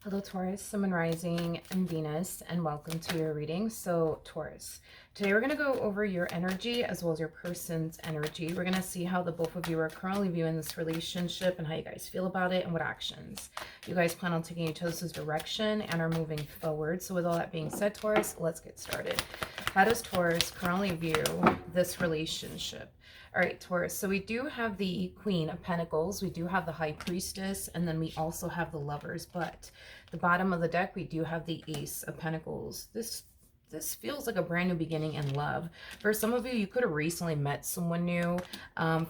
Hello Taurus, Sun, Moon, Rising, and Venus, and welcome to your reading. So Taurus, today we're going to go over your energy as well as your person's energy. We're going to see how the both of you are currently viewing this relationship and how you guys feel about it and what actions you guys plan on taking each other's direction and are moving forward. So with all that being said, Taurus, let's get started. How does Taurus currently view this relationship? All right, Taurus, so we do have the Queen of Pentacles, we do have the High Priestess, and then we also have the Lovers, but the bottom of the deck, we do have the Ace of Pentacles. This feels like a brand new beginning in love. For some of you, you could have recently met someone new.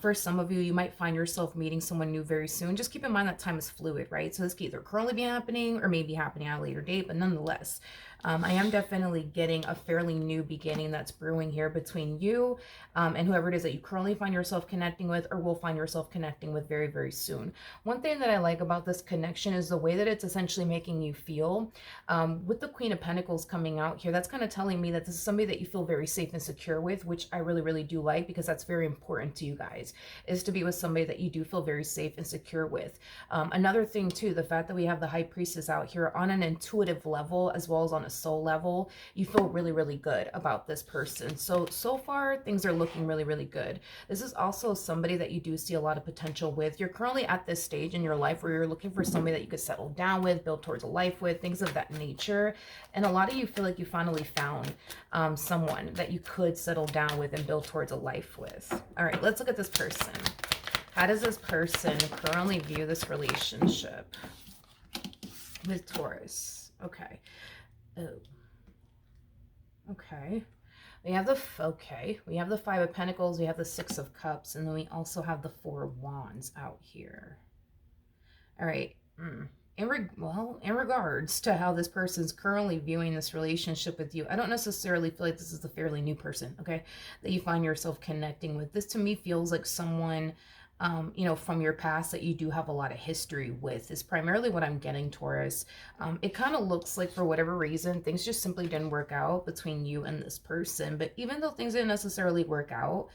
For some of you, you might find yourself meeting someone new very soon. Just keep in mind that time is fluid, right? So this could either currently be happening or maybe happening at a later date, but nonetheless, I am definitely getting a fairly new beginning that's brewing here between you and whoever it is that you currently find yourself connecting with or will find yourself connecting with very, very soon. One thing that I like about this connection is the way that it's essentially making you feel. With the Queen of Pentacles coming out here, that's kind of telling me that this is somebody that you feel very safe and secure with, which I really, really do like, because that's very important to you guys, is to be with somebody that you do feel very safe and secure with. Another thing too, the fact that we have the High Priestess out here on an intuitive level as well as on a soul level, you feel really, really good about this person. So far things are looking really, really good. This is also somebody that you do see a lot of potential with. You're currently at this stage in your life where you're looking for somebody that you could settle down with, build towards a life with, things of that nature. And a lot of you feel like you finally found someone that you could settle down with and build towards a life with. All right, let's look at this person. How does this person currently view this relationship with Taurus? Okay. Oh. Okay. We have the Five of Pentacles, we have the Six of Cups, and then we also have the Four of Wands out here. All right. In regards to how this person's currently viewing this relationship with you, I don't necessarily feel like this is a fairly new person, okay, that you find yourself connecting with. This to me feels like someone from your past that you do have a lot of history with is primarily what I'm getting, Taurus. It kind of looks like for whatever reason, things just simply didn't work out between you and this person. But even though things didn't necessarily work out,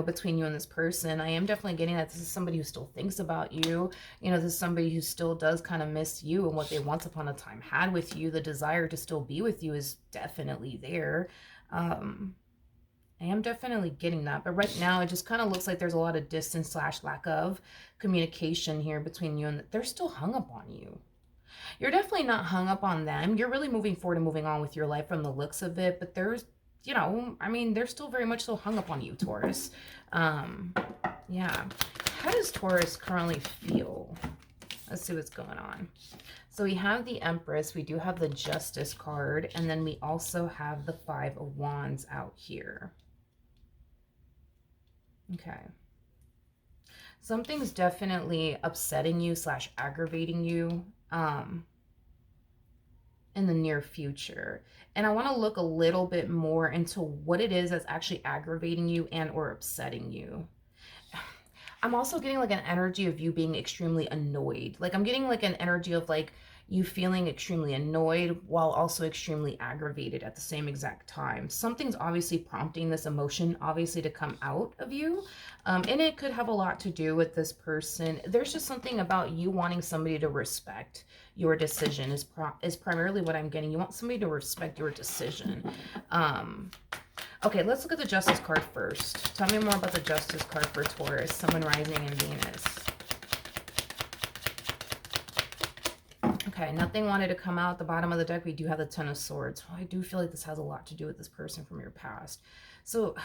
between you and this person, I am definitely getting that this is somebody who still thinks about you. This is somebody who still does kind of miss you and what they once upon a time had with you. The desire to still be with you is definitely there. I am definitely getting that, but right now it just kind of looks like there's a lot of distance / lack of communication here between you, and they're still hung up on you. You're definitely not hung up on them. You're really moving forward and moving on with your life from the looks of it, but there's, they're still very much so hung up on you, Taurus. Yeah. How does Taurus currently feel? Let's see what's going on. So we have the Empress, we do have the Justice card, and then we also have the Five of Wands out here. Okay. Something's definitely upsetting you / aggravating you in the near future. And I want to look a little bit more into what it is that's actually aggravating you and or upsetting you. I'm also getting like an energy of you being extremely annoyed. Like I'm getting like an energy of like you feeling extremely annoyed while also extremely aggravated at the same exact time. Something's obviously prompting this emotion obviously to come out of you. And it could have a lot to do with this person. There's just something about you wanting somebody to respect your decision is primarily what I'm getting. You want somebody to respect your decision. Okay, let's look at the Justice card first. Tell me more about the Justice card for Taurus, Sun, Moon, Rising, and Venus. Okay, nothing wanted to come out. At the bottom of the deck, we do have the Ten of Swords. Well, I do feel like this has a lot to do with this person from your past. So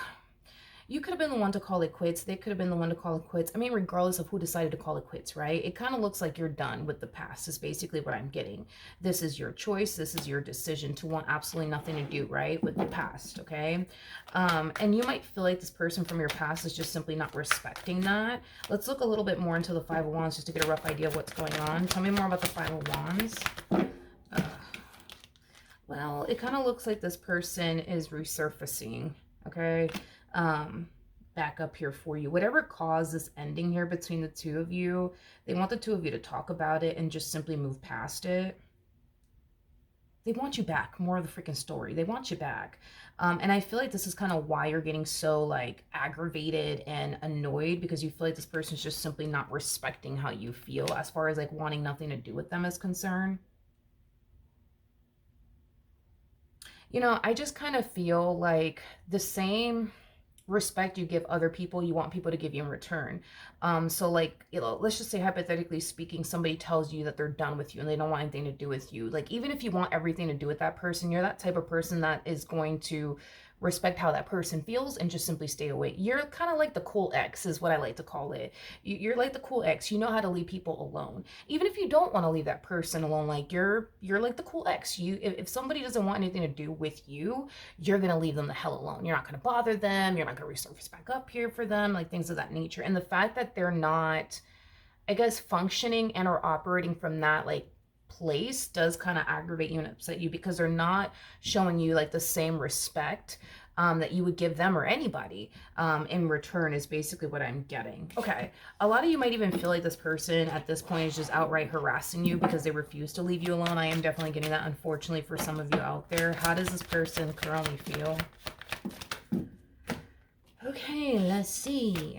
you could have been the one to call it quits. They could have been the one to call it quits. I mean, regardless of who decided to call it quits, right? It kind of looks like you're done with the past is basically what I'm getting. This is your choice. This is your decision to want absolutely nothing to do, right, with the past, okay? And you might feel like this person from your past is just simply not respecting that. Let's look a little bit more into the Five of Wands just to get a rough idea of what's going on. Tell me more about the Five of Wands. Well, it kind of looks like this person is resurfacing, okay? Back up here for you. Whatever caused this ending here between the two of you, they want the two of you to talk about it and just simply move past it. they want you back. More of the freaking story. They want you back. And I feel like this is kind of why you're getting so like aggravated and annoyed, because you feel like this person's just simply not respecting how you feel as far as like wanting nothing to do with them is concerned. You know, I just kind of feel like the same respect you give other people, you want people to give you in return. So like, you know, let's just say hypothetically speaking, somebody tells you that they're done with you and they don't want anything to do with you. Like, even if you want everything to do with that person, you're that type of person that is going to respect how that person feels and just simply stay away. You're kind of like the cool ex is what I like to call it. You're like the cool ex. You know how to leave people alone. Even if you don't want to leave that person alone, like you're like the cool ex. You if somebody doesn't want anything to do with you, you're going to leave them the hell alone. You're not going to bother them. You're not going to resurface back up here for them, like things of that nature. And the fact that they're not, I guess, functioning and or operating from that like place does kind of aggravate you and upset you, because they're not showing you like the same respect that you would give them or anybody in return, is basically what I'm getting. Okay, a lot of you might even feel like this person at this point is just outright harassing you because they refuse to leave you alone. I am definitely getting that, unfortunately, for some of you out there. How does this person currently feel? Okay, let's see.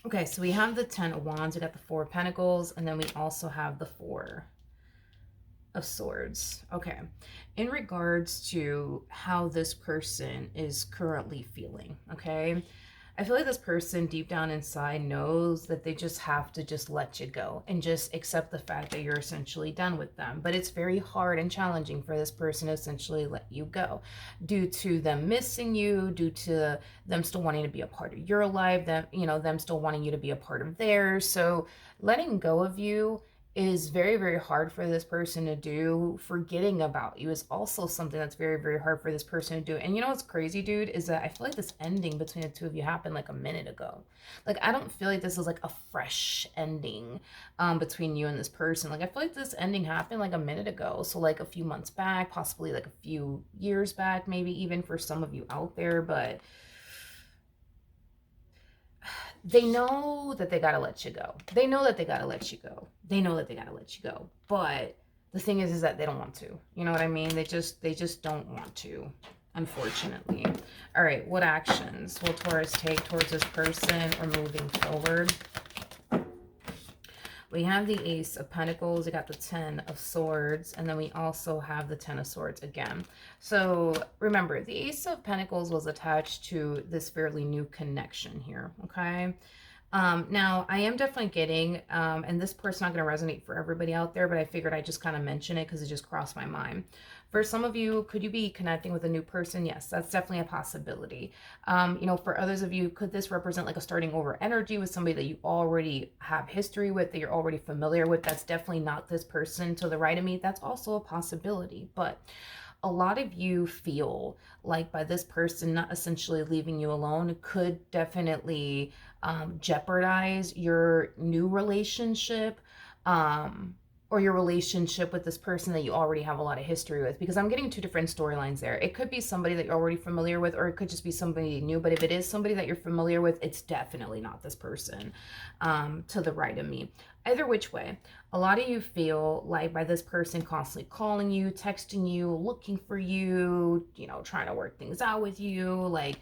Okay, so we have the 10 of Wands, we got the 4 of Pentacles, and then we also have the 4 of Swords. Okay, in regards to how this person is currently feeling, okay, I feel like this person deep down inside knows that they just have to just let you go and just accept the fact that you're essentially done with them. But it's very hard and challenging for this person to essentially let you go due to them missing you, due to them still wanting to be a part of your life, them, you know, them still wanting you to be a part of theirs. So letting go of you is very, very hard for this person to do. Forgetting about you is also something that's very, very hard for this person to do. And you know what's crazy, dude, is that I feel like this ending between the two of you happened like a minute ago. Like, I don't feel like this is like a fresh ending between you and this person. Like, I feel like this ending happened like a minute ago. So like a few months back, possibly like a few years back, maybe even for some of you out there. But they know that they gotta let you go. They know that they gotta let you go. They know that they gotta let you go. But the thing is that they don't want to. You know what I mean? They just don't want to, unfortunately. All right, what actions will Taurus take towards this person or moving forward? We have the Ace of Pentacles, we got the 10 of Swords, and then we also have the 10 of Swords again. So remember, the Ace of Pentacles was attached to this fairly new connection here, okay? Now, I am definitely getting, and this part's not going to resonate for everybody out there, but I figured I'd just kind of mention it because it just crossed my mind. For some of you, could you be connecting with a new person? Yes, that's definitely a possibility. You know, for others of you, could this represent like a starting over energy with somebody that you already have history with, that you're already familiar with? That's definitely not this person to the right of me. That's also a possibility. But a lot of you feel like by this person not essentially leaving you alone could definitely jeopardize your new relationship, or your relationship with this person that you already have a lot of history with, because I'm getting two different storylines there. It could be somebody that you're already familiar with, or it could just be somebody new. But if it is somebody that you're familiar with, it's definitely not this person to the right of me. Either which way, a lot of you feel like by this person constantly calling you, texting you, looking for you, you know, trying to work things out with you, like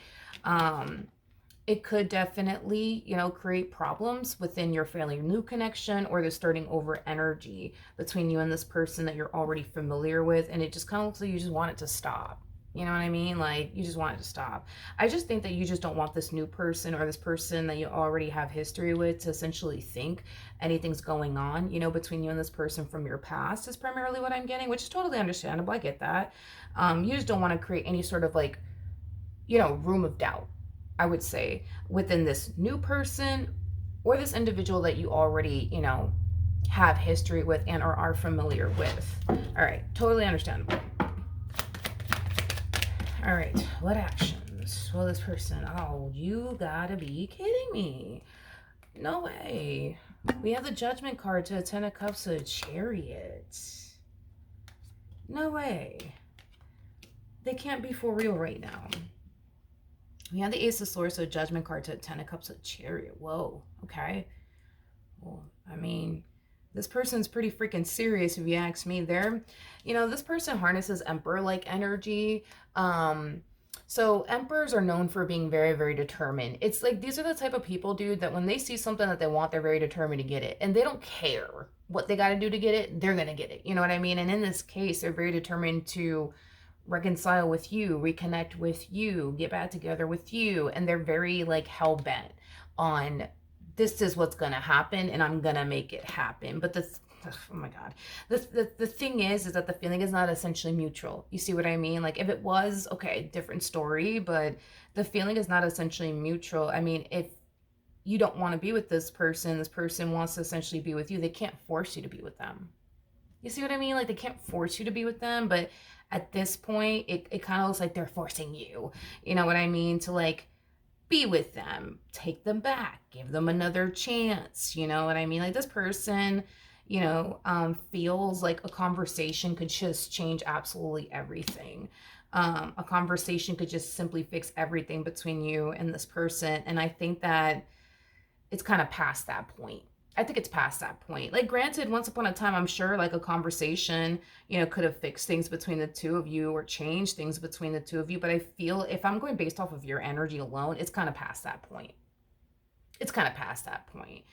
it could definitely, you know, create problems within your fairly new connection, or the starting over energy between you and this person that you're already familiar with. And it just kind of looks like you just want it to stop. You know what I mean? Like, you just want it to stop. I just think that you just don't want this new person, or this person that you already have history with, to essentially think anything's going on, you know, between you and this person from your past, is primarily what I'm getting, which is totally understandable. I get that. You just don't want to create any sort of like, you know, room of doubt, I would say, within this new person or this individual that you already, you know, have history with and or are familiar with. All right, totally understandable. All right, what actions will this person? Oh, you gotta be kidding me. No way. We have the Judgment card to a 10 of Cups to a Chariot. No way. They can't be for real right now. We have the Ace of Swords, so Judgment card to 10 of Cups, a Chariot. Whoa, okay. Well, I mean, This person's pretty freaking serious if you ask me. This person harnesses emperor-like energy. So emperors are known for being very, very determined. It's like these are the type of people, dude, that when they see something that they want, they're very determined to get it. And they don't care what they got to do to get it. They're going to get it. You know what I mean? And in this case, they're very determined to reconcile with you, reconnect with you, get back together with you. And they're very like hell bent on this is what's going to happen and I'm going to make it happen. But oh my God, the thing is that the feeling is not essentially mutual. You see what I mean? Like if it was, okay, different story, but the feeling is not essentially mutual. I mean, if you don't want to be with this person wants to essentially be with you, they can't force you to be with them. You see what I mean? Like they can't force you to be with them, but at this point, it kind of looks like they're forcing you. You know what I mean? To like be with them, take them back, give them another chance. You know what I mean? Like this person, feels like a conversation could just change absolutely everything. A conversation could just simply fix everything between you and this person. And I think that it's kind of past that point. I think it's past that point. Like, granted, once upon a time, I'm sure like a conversation, could have fixed things between the two of you or changed things between the two of you. But I feel if I'm going based off of your energy alone, it's kind of past that point. It's kind of past that point.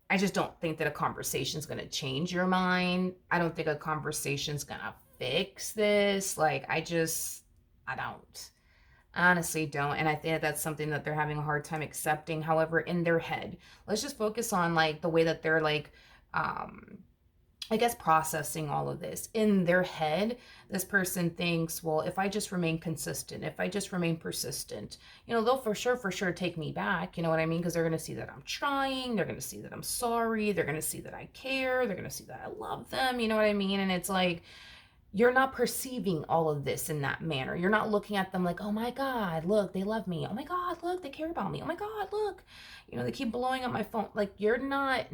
I just don't think that a conversation is going to change your mind. I don't think a conversation is going to fix this. Like, I don't. I honestly don't. And I think that's something that they're having a hard time accepting. However, in their head, let's just focus on like the way that they're like, I guess processing all of this. In their head, this person thinks, well, if I just remain consistent, if I just remain persistent, they'll for sure take me back. You know what I mean? Because they're going to see that I'm trying. They're going to see that I'm sorry. They're going to see that I care. They're going to see that I love them. You know what I mean? And it's like, you're not perceiving all of this in that manner. You're not looking at them like, oh my God, look, they love me. Oh my God, look, they care about me. Oh my God, look, they keep blowing up my phone. Like, you're not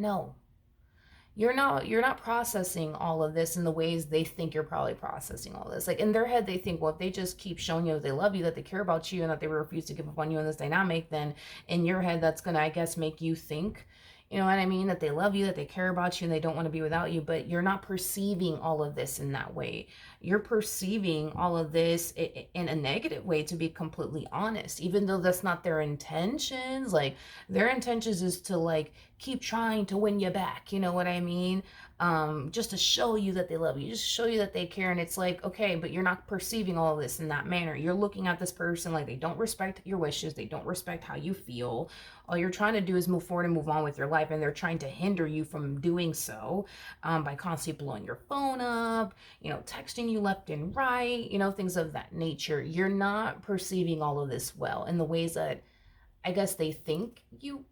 processing all of this in the ways they think you're probably processing all this. Like in their head, they think, well, if they just keep showing you that they love you, that they care about you, and that they refuse to give up on you in this dynamic, then in your head, that's gonna, I guess, make you think, you know what I mean, that they love you, that they care about you, and they don't want to be without you. But you're not perceiving all of this in that way. You're perceiving all of this in a negative way, to be completely honest, even though that's not their intentions. Like their intentions is to like keep trying to win you back. You know what I mean? Just to show you that they love you, just show you that they care. And it's like, okay, but you're not perceiving all of this in that manner. You're looking at this person like they don't respect your wishes. They don't respect how you feel. All you're trying to do is move forward and move on with your life. And they're trying to hinder you from doing so by constantly blowing your phone up, texting you left and right, things of that nature. You're not perceiving all of this well in the ways that I guess they think you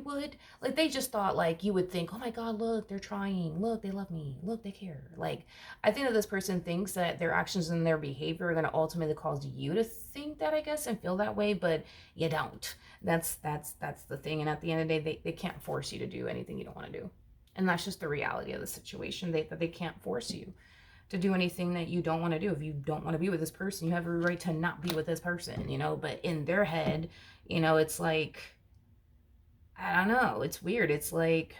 would. Like they just thought like you would think, oh my God, look, they're trying, look, they love me, look, they care. Like I think that this person thinks that their actions and their behavior are going to ultimately cause you to think that, I guess, and feel that way, but you don't. That's the thing. And at the end of the day, they can't force you to do anything you don't want to do. And that's just the reality of the situation. They can't force you to do anything that you don't want to do. If you don't want to be with this person, you have a right to not be with this person, but in their head, it's like, I don't know. It's weird. It's like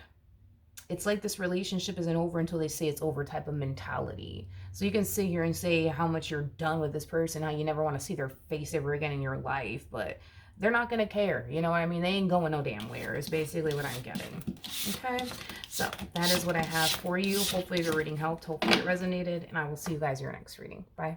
this relationship isn't over until they say it's over type of mentality. So you can sit here and say how much you're done with this person, how you never want to see their face ever again in your life, but they're not going to care. You know what I mean? They ain't going no damn where is basically what I'm getting. Okay. So that is what I have for you. Hopefully your reading helped. Hopefully it resonated, and I will see you guys in your next reading. Bye.